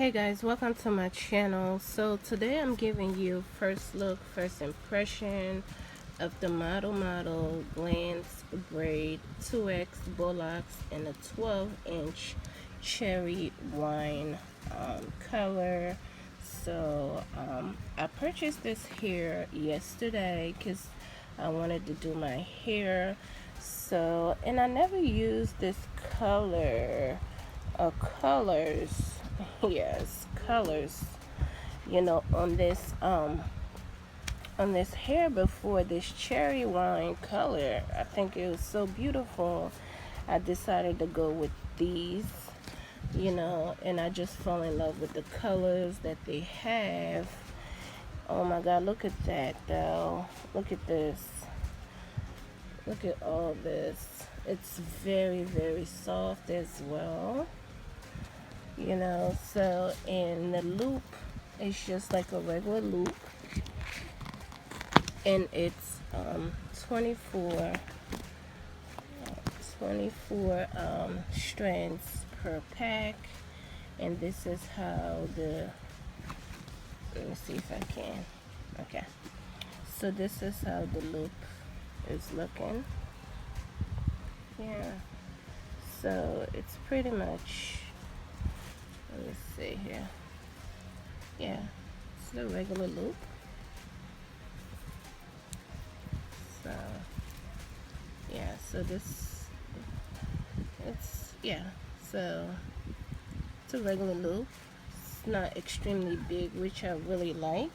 Hey guys, welcome to my channel. So today I'm giving you first look, first impression of the model glance braid 2X bullocks in a 12-inch cherry wine color. So I purchased this here yesterday because I wanted to do my hair. So, and I never used this color colors yes, colors, on this hair before. This cherry wine color, I think it was so beautiful. I decided to go with these, and I just fell in love with the colors that they have. Oh my god, look at that though. Look at this. Look at all this. It's very, very soft as well. So in the loop, it's just like a regular loop, and it's 24 strands per pack. And this is how let me see if I can. Okay, so this is how the loop is looking. Yeah, so it's pretty much, let me see here. Yeah, it's the regular loop. So yeah, so so it's a regular loop. It's not extremely big, which I really like.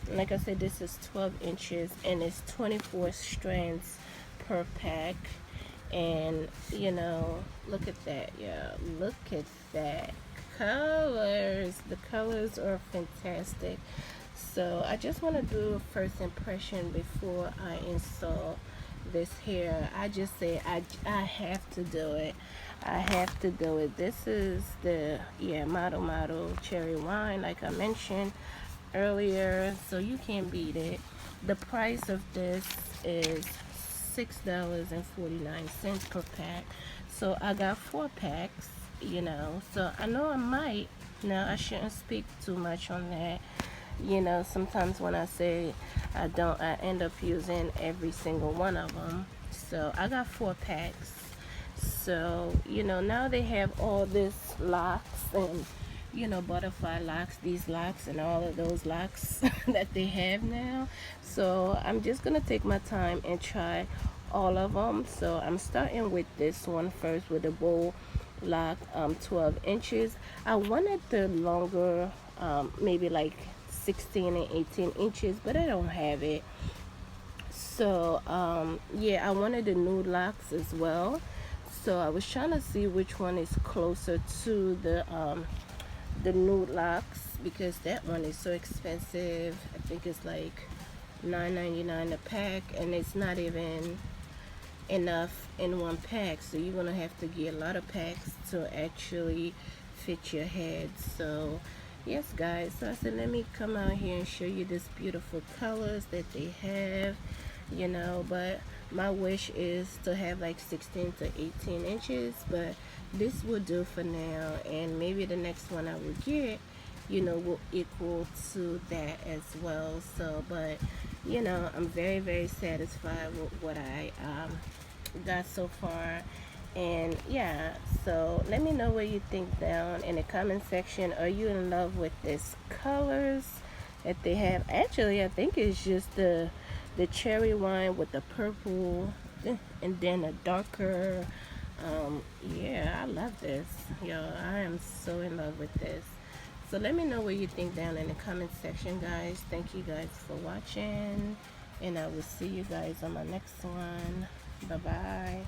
And like I said, this is 12 inches and it's 24 strands per pack. And look at that. Yeah, look at that. The colors are fantastic. So I just want to do a first impression before I install this hair. I just say I have to do it. I have to do it. This is the model cherry wine, like I mentioned earlier, so you can't beat it. The price of this is $6.49 per pack. So I got 4 packs, so I know I might. Now I shouldn't speak too much on that. Sometimes when I say I don't, I end up using every single one of them. So I got 4 packs. So now they have all this locks and butterfly locks, these locks and all of those locks that they have now. So I'm just gonna take my time and try all of them. So I'm starting with this one first, with the bow lock, 12 inches. I wanted the longer, maybe like 16 and 18 inches, but I don't have it. So yeah, I wanted the nude locks as well. So I was trying to see which one is closer to the nude locks, because that one is so expensive. I think it's like $9.99 a pack, and it's not even enough in one pack, so you're gonna have to get a lot of packs to actually fit your head. So yes guys, so I said let me come out here and show you this beautiful colors that they have. But my wish is to have like 16 to 18 inches, but this will do for now, and maybe the next one I will get will equal to that as well. So but I'm very, very satisfied with what I got so far. And yeah, so let me know what you think down in the comment section. Are you in love with this colors that they have? Actually, I think it's just the cherry wine with the purple and then a darker yeah, I love this. I am so in love with this. So let me know what you think down in the comment section, guys. Thank you guys for watching, and I will see you guys on my next one. Bye bye.